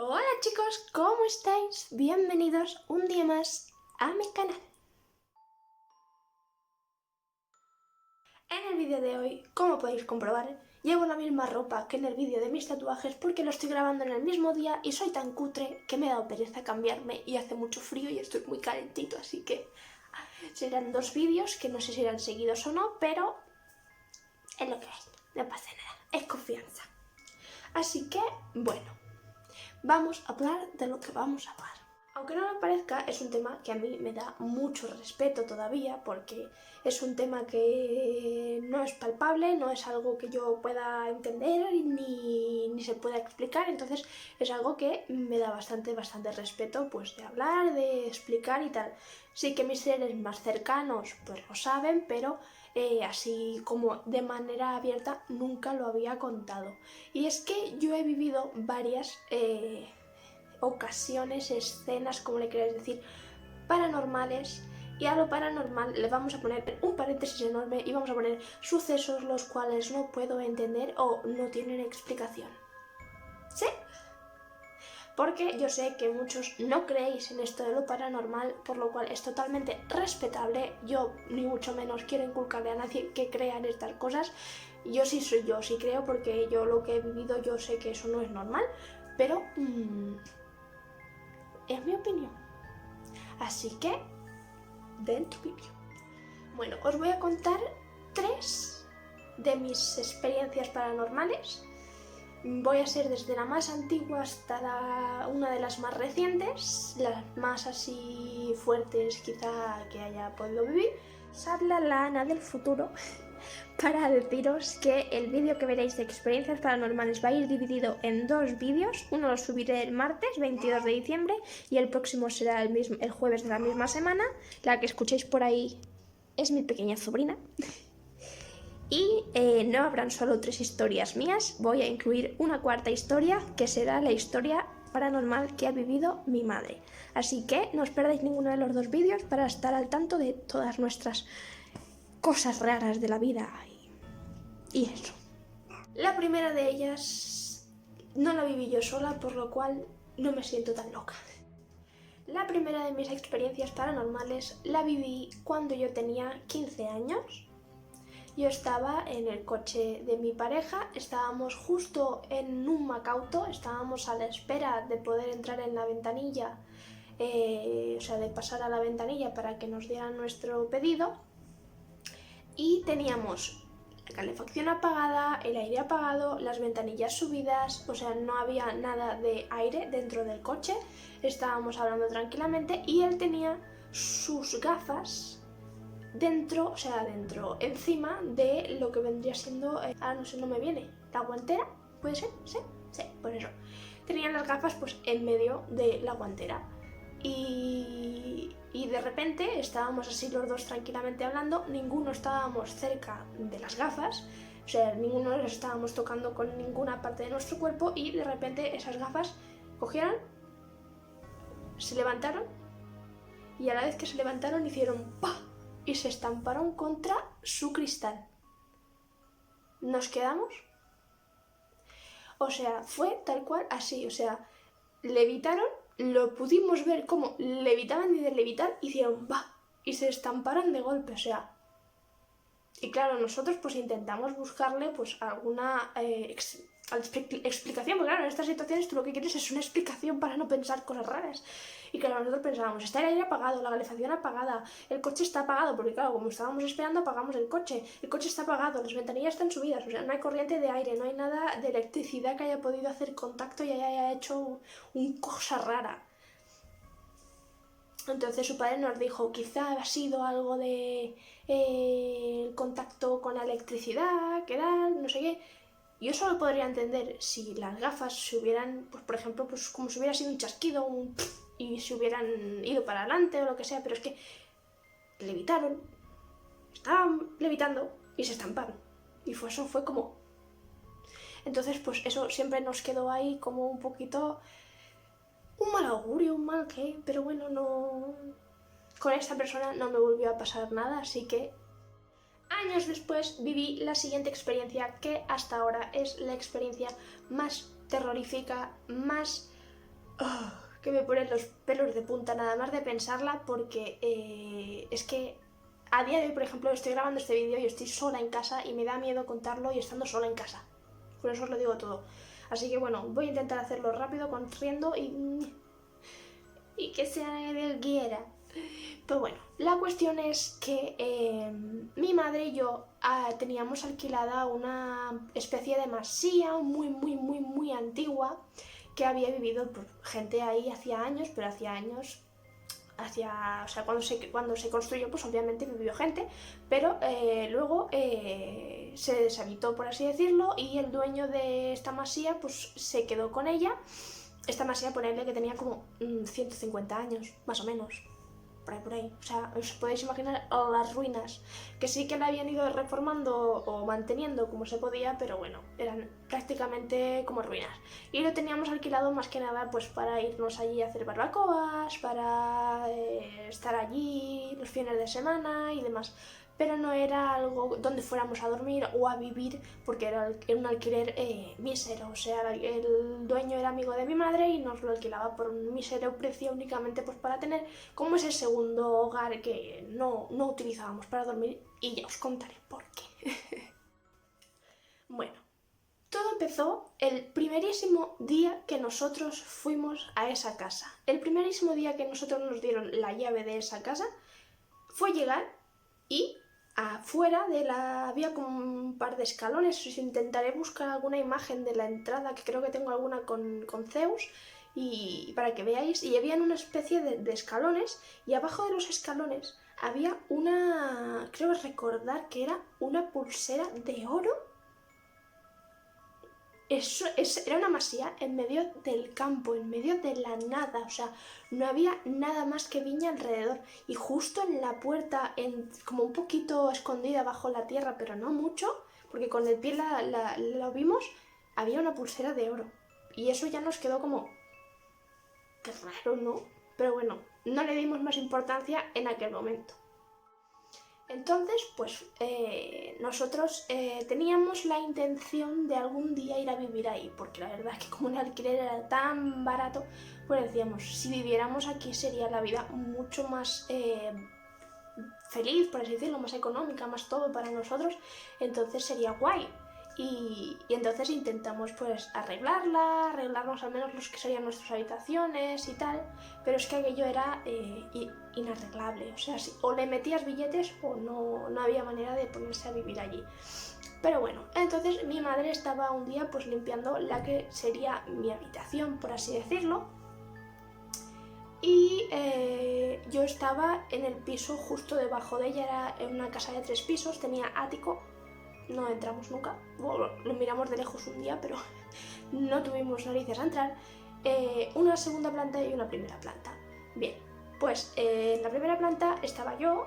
Hola chicos, ¿cómo estáis? Bienvenidos un día más a mi canal. En el vídeo de hoy, como podéis comprobar, llevo la misma ropa que en el vídeo de mis tatuajes porque lo estoy grabando en el mismo día y soy tan cutre que me ha dado pereza cambiarme y hace mucho frío y estoy muy calentito, así que serán dos vídeos que no sé si irán seguidos o no, pero es lo que hay, no pasa nada, es confianza. Así que, bueno, vamos a hablar de lo que vamos a hablar. Aunque no me parezca, es un tema que a mí me da mucho respeto todavía porque es un tema que no es palpable, no es algo que yo pueda entender ni se pueda explicar, entonces es algo que me da bastante respeto pues de hablar, de explicar y tal. Sí que mis seres más cercanos pues lo saben, pero así como de manera abierta nunca lo había contado. Y es que yo he vivido varias ocasiones, escenas, como le queréis decir, paranormales, y a lo paranormal le vamos a poner un paréntesis enorme y vamos a poner sucesos los cuales no puedo entender o no tienen explicación. ¿Sí? Porque yo sé que muchos no creéis en esto de lo paranormal, por lo cual es totalmente respetable. Yo ni mucho menos quiero inculcarle a nadie que crea en estas cosas. Yo sí creo, porque yo lo que he vivido yo sé que eso no es normal, pero es mi opinión. Así que, dentro vídeo. Bueno, os voy a contar 3 de mis experiencias paranormales. Voy a ser desde la más antigua hasta una de las más recientes, las más así fuertes quizá que haya podido vivir. Habla la Ana del futuro para deciros que el vídeo que veréis de experiencias paranormales va a ir dividido en 2 vídeos. Uno lo subiré el martes 22 de diciembre y el próximo será el jueves de la misma semana. La que escuchéis por ahí es mi pequeña sobrina. Y no habrán solo 3 historias mías, voy a incluir una 4ª historia que será la historia paranormal que ha vivido mi madre. Así que no os perdáis ninguno de los 2 vídeos para estar al tanto de todas nuestras cosas raras de la vida y eso. La primera de ellas no la viví yo sola, por lo cual no me siento tan loca. La primera de mis experiencias paranormales la viví cuando yo tenía 15 años. Yo estaba en el coche de mi pareja, estábamos justo en un Macauto, estábamos a la espera de poder entrar en la ventanilla, o sea, de pasar a la ventanilla para que nos dieran nuestro pedido, y teníamos la calefacción apagada, el aire apagado, las ventanillas subidas, o sea, no había nada de aire dentro del coche, estábamos hablando tranquilamente y él tenía sus gafas dentro, o sea, encima de lo que vendría siendo, ahora no sé, no me viene, la guantera, ¿puede ser? Sí, por eso. Tenían las gafas pues en medio de la guantera y de repente estábamos así los dos tranquilamente hablando, ninguno estábamos cerca de las gafas, o sea, ninguno de los estábamos tocando con ninguna parte de nuestro cuerpo y de repente esas gafas cogieron, se levantaron y a la vez que se levantaron hicieron ¡pah! Y se estamparon contra su cristal. ¿Nos quedamos? O sea, fue tal cual así, o sea, levitaron, lo pudimos ver como levitaban y de levitar, hicieron ¡bah! Y se estamparon de golpe, o sea. Y claro, nosotros pues intentamos buscarle pues alguna explicación, porque claro, en estas situaciones tú lo que quieres es una explicación para no pensar cosas raras. Y claro, nosotros pensábamos, está el aire apagado, la calefacción apagada, el coche está apagado, porque claro, como estábamos esperando apagamos el coche está apagado, las ventanillas están subidas, o sea, no hay corriente de aire, no hay nada de electricidad que haya podido hacer contacto y haya hecho una cosa rara. Entonces su padre nos dijo, quizá ha sido algo de contacto con la electricidad, que tal, no sé qué. Yo solo podría entender si las gafas se hubieran, pues por ejemplo, pues como si hubiera sido un chasquido y se hubieran ido para adelante o lo que sea, pero es que levitaron, estaban levitando y se estamparon. Y eso fue como... Entonces pues eso siempre nos quedó ahí como un poquito... un mal augurio, un mal qué, pero bueno, no... Con esta persona no me volvió a pasar nada, así que años después viví la siguiente experiencia que hasta ahora es la experiencia más terrorífica, más que me ponen los pelos de punta nada más de pensarla, porque es que a día de hoy, por ejemplo, estoy grabando este vídeo y estoy sola en casa y me da miedo contarlo y estando sola en casa. Por eso os lo digo todo. Así que bueno, voy a intentar hacerlo rápido, corriendo y que sea Dios quiera. Pues bueno, la cuestión es que mi madre y yo teníamos alquilada una especie de masía muy antigua que había vivido pues, gente ahí hacía años, pero hacía años, o sea, cuando se construyó pues obviamente vivió gente, pero luego se deshabitó, por así decirlo, y el dueño de esta masía pues se quedó con ella. Esta masía, ponerle que tenía como 150 años, más o menos. Por ahí. O sea, os podéis imaginar las ruinas, que sí que la habían ido reformando o manteniendo como se podía, pero bueno, eran prácticamente como ruinas. Y lo teníamos alquilado más que nada pues para irnos allí a hacer barbacoas, para estar allí los fines de semana y demás. Pero no era algo donde fuéramos a dormir o a vivir, porque era un alquiler mísero. O sea, el dueño era amigo de mi madre y nos lo alquilaba por un mísero precio únicamente pues para tener como ese segundo hogar que no utilizábamos para dormir, y ya os contaré por qué. Bueno, todo empezó el primerísimo día que nosotros fuimos a esa casa. El primerísimo día que nosotros nos dieron la llave de esa casa fue llegar y afuera había como un par de escalones. Os intentaré buscar alguna imagen de la entrada, que creo que tengo alguna con Zeus, y para que veáis. Y había una especie de escalones, y abajo de los escalones había creo recordar que era una pulsera de oro. Era una masía en medio del campo, en medio de la nada, o sea, no había nada más que viña alrededor. Y justo en la puerta, como un poquito escondida bajo la tierra, pero no mucho, porque con el pie lo vimos, había una pulsera de oro. Y eso ya nos quedó como... qué raro, ¿no? Pero bueno, no le dimos más importancia en aquel momento. Entonces, pues nosotros teníamos la intención de algún día ir a vivir ahí, porque la verdad es que como el alquiler era tan barato, pues decíamos, si viviéramos aquí sería la vida mucho más feliz, por así decirlo, más económica, más todo para nosotros, entonces sería guay. Y entonces intentamos pues arreglarnos al menos los que serían nuestras habitaciones y tal, pero es que aquello era inarreglable, o sea, o le metías billetes o no había manera de ponerse a vivir allí. Pero bueno, entonces mi madre estaba un día pues limpiando la que sería mi habitación, por así decirlo, y yo estaba en el piso justo debajo de ella. Era una casa de 3 pisos, tenía ático. No entramos nunca, bueno, lo miramos de lejos un día, pero no tuvimos narices a entrar. Una segunda planta y una primera planta. Bien, pues en la primera planta estaba yo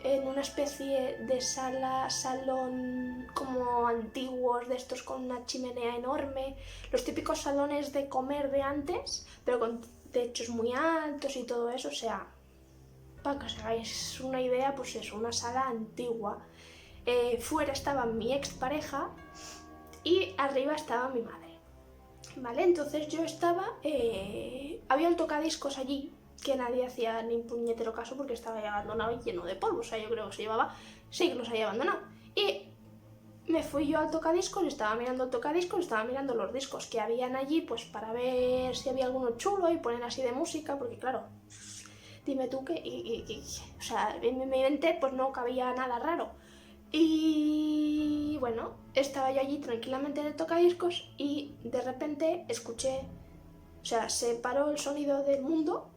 en una especie de salón como antiguos, de estos con una chimenea enorme, los típicos salones de comer de antes, pero con techos muy altos y todo eso. O sea, para que os hagáis una idea, pues eso, una sala antigua. Fuera estaba mi expareja y arriba estaba mi madre. Vale, entonces yo estaba... había un tocadiscos allí que nadie hacía ni puñetero caso porque estaba ya abandonado y lleno de polvo. O sea, yo creo que se llevaba siglos ahí abandonado. Y me fui yo al tocadiscos, estaba mirando el tocadiscos, estaba mirando los discos que habían allí, pues para ver si había alguno chulo y poner así de música, porque claro, dime tú que... o sea, en mi mente pues no cabía nada raro. Y bueno, estaba yo allí tranquilamente en el tocadiscos y de repente escuché, o sea, se paró el sonido del mundo,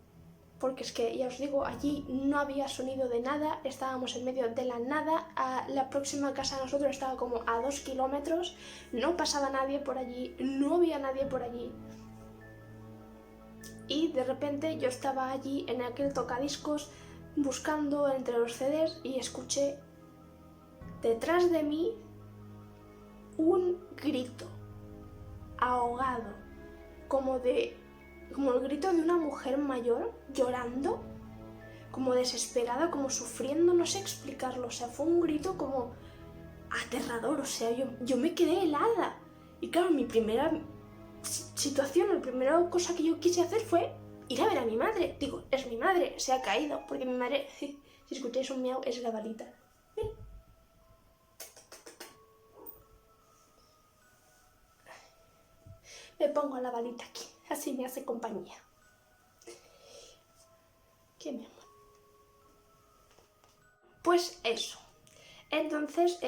porque es que ya os digo, allí no había sonido de nada, estábamos en medio de la nada. La próxima casa a nosotros estaba como a 2 kilómetros, no pasaba nadie por allí, no había nadie por allí. Y de repente yo estaba allí en aquel tocadiscos buscando entre los CDs y escuché detrás de mí un grito ahogado, como el grito de una mujer mayor llorando, como desesperada, como sufriendo, no sé explicarlo. O sea, fue un grito como aterrador. O sea, yo me quedé helada. Y claro, mi primera situación, la primera cosa que yo quise hacer fue ir a ver a mi madre. Digo, es mi madre, se ha caído, porque mi madre, si escucháis un miau, es la balita. Me pongo la balita aquí, así me hace compañía. ¿Qué mi amor? Pues eso. Entonces,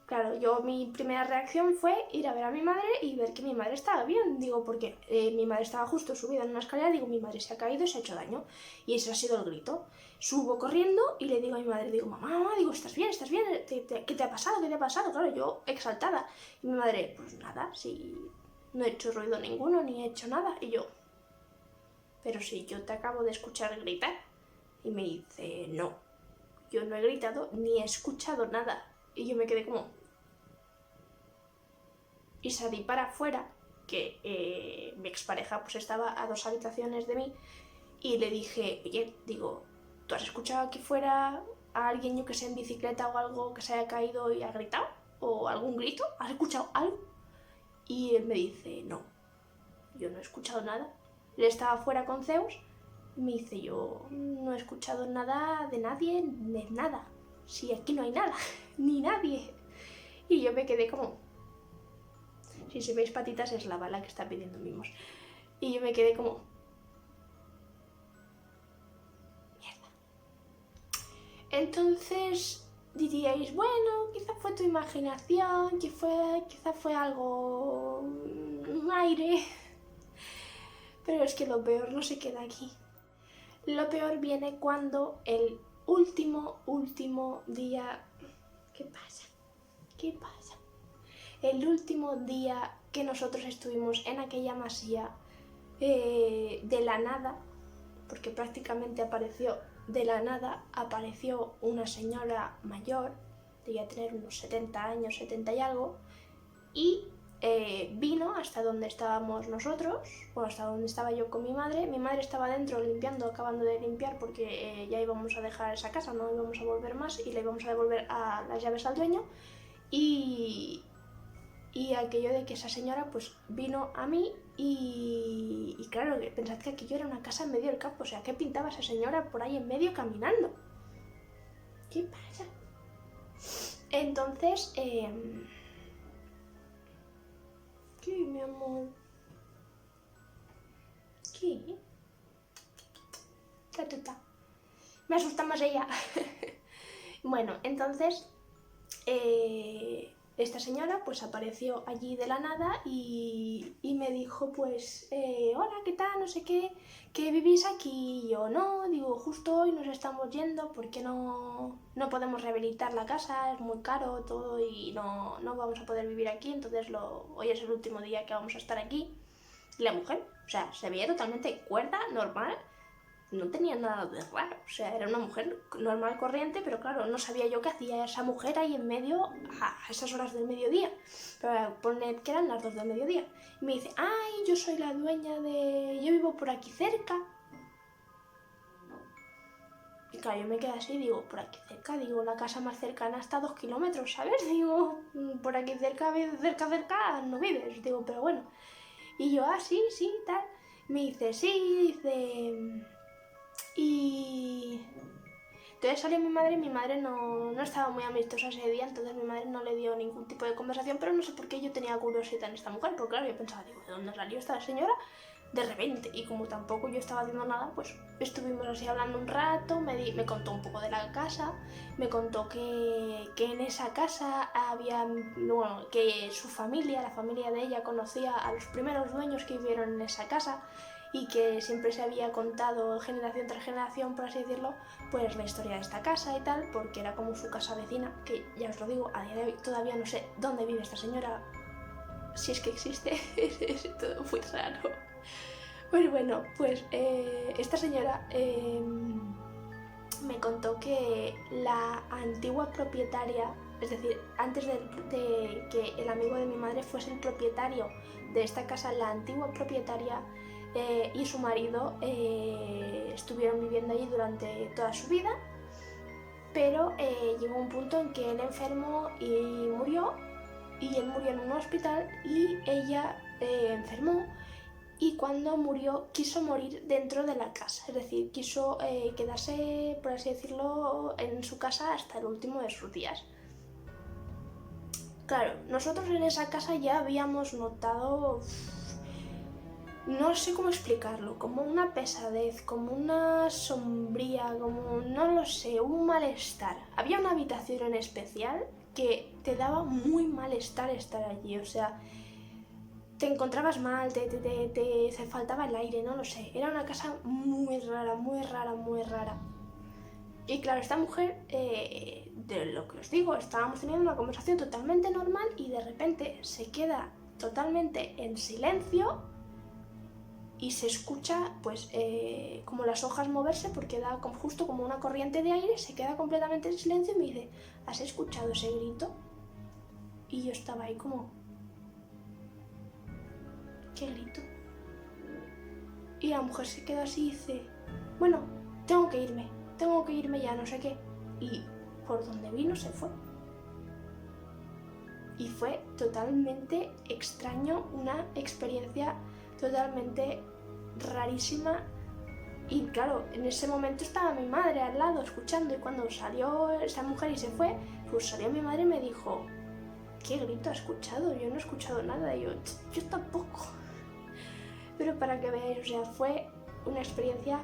claro, mi primera reacción fue ir a ver a mi madre y ver que mi madre estaba bien. Digo, porque mi madre estaba justo subida en una escalera, digo, mi madre se ha caído y se ha hecho daño. Y ese ha sido el grito. Subo corriendo y le digo a mi madre, digo, mamá, digo, ¿estás bien? ¿Estás bien? ¿Qué te ha pasado? ¿Qué te ha pasado? Claro, yo exaltada. Y mi madre, pues nada, si no he hecho ruido ninguno, ni he hecho nada. Y yo, pero si yo te acabo de escuchar gritar. Y me dice, no, yo no he gritado ni he escuchado nada. Y yo me quedé como... Y salí para afuera, que mi expareja pues estaba a 2 habitaciones de mí, y le dije, oye, digo, ¿tú has escuchado aquí fuera a alguien, yo que sé, en bicicleta o algo que se haya caído y ha gritado? ¿O algún grito? ¿Has escuchado algo? Y él me dice, no, yo no he escuchado nada. Él estaba fuera con Zeus y me dice, yo no he escuchado nada de nadie, de nada. Si aquí no hay nada, ni nadie. Y yo me quedé como... Si veis patitas es la bala que está pidiendo mimos. Y yo me quedé como... Mierda. Entonces diríais, bueno, quizá fue tu imaginación, quizá fue algo... un aire. Pero es que lo peor no se queda aquí. Lo peor viene cuando el último día... ¿Qué pasa? ¿Qué pasa? El último día que nosotros estuvimos en aquella masía, de la nada, porque prácticamente apareció de la nada, apareció una señora mayor, debía tener unos 70 años, 70 y algo, y vino hasta donde estábamos nosotros, o hasta donde estaba yo con mi madre. Mi madre estaba dentro limpiando, acabando de limpiar, porque ya íbamos a dejar esa casa, no íbamos a volver más y le íbamos a devolver a las llaves al dueño. Y aquello de que esa señora pues vino a mí y claro, pensad que aquello era una casa en medio del campo, o sea, ¿qué pintaba esa señora por ahí en medio caminando? ¿Qué pasa? Entonces, ¿qué, mi amor? ¿Qué? Me asusta más ella. Bueno, entonces... esta señora pues apareció allí de la nada y me dijo pues hola, ¿qué tal? No sé qué, ¿que vivís aquí? Y yo no, digo, justo hoy nos estamos yendo porque no podemos rehabilitar la casa, es muy caro todo y no vamos a poder vivir aquí, entonces hoy es el último día que vamos a estar aquí. Y la mujer, o sea, se veía totalmente cuerda, normal, no tenía nada de raro, o sea, era una mujer normal, corriente, pero claro, no sabía yo qué hacía esa mujer ahí en medio a esas horas del mediodía. Pero poned que eran las 2 del mediodía. Y me dice, ay, yo soy la dueña de... yo vivo por aquí cerca. Y claro, yo me quedé así, digo, por aquí cerca, digo, la casa más cercana está a 2 kilómetros, ¿sabes? Digo, por aquí cerca, no vives, digo, pero bueno. Y yo, sí, tal. Me dice, sí, dice... Y entonces salió mi madre no estaba muy amistosa ese día, entonces mi madre no le dio ningún tipo de conversación, pero no sé por qué yo tenía curiosidad en esta mujer, porque claro, yo pensaba, digo, ¿de dónde salió esta señora? De repente, y como tampoco yo estaba haciendo nada, pues estuvimos así hablando un rato, me contó un poco de la casa, me contó que en esa casa había, bueno, que su familia, la familia de ella, conocía a los primeros dueños que vivieron en esa casa, y que siempre se había contado generación tras generación, por así decirlo, pues la historia de esta casa y tal, porque era como su casa vecina, que ya os lo digo, a día de hoy todavía no sé dónde vive esta señora, si es que existe, es todo muy raro. Pues bueno, pues esta señora me contó que la antigua propietaria, es decir, antes de que el amigo de mi madre fuese el propietario de esta casa, la antigua propietaria y su marido estuvieron viviendo allí durante toda su vida, pero llegó un punto en que él enfermó y murió, y él murió en un hospital y ella enfermó y cuando murió quiso morir dentro de la casa, es decir, quiso quedarse, por así decirlo, en su casa hasta el último de sus días. Claro, nosotros en esa casa ya habíamos notado, no sé cómo explicarlo, como una pesadez, como una sombría, como no lo sé, un malestar. Había una habitación en especial que te daba muy malestar estar allí, o sea, te encontrabas mal, te faltaba el aire, no lo sé. Era una casa muy rara, muy rara, muy rara. Y claro, esta mujer, de lo que os digo, estábamos teniendo una conversación totalmente normal y de repente se queda totalmente en silencio y se escucha pues como las hojas moverse porque da justo como una corriente de aire, se queda completamente en silencio y me dice, ¿has escuchado ese grito? Y yo estaba ahí como, ¿qué grito? Y la mujer se queda así y dice, bueno, tengo que irme ya, no sé qué. Y por donde vino se fue. Y fue totalmente extraño, una experiencia totalmente rarísima. Y claro, en ese momento estaba mi madre al lado escuchando y cuando salió esa mujer y se fue, pues salió mi madre y me dijo, ¿qué grito ha escuchado? Yo no he escuchado nada. Y yo tampoco. Pero para que veáis, o sea, fue una experiencia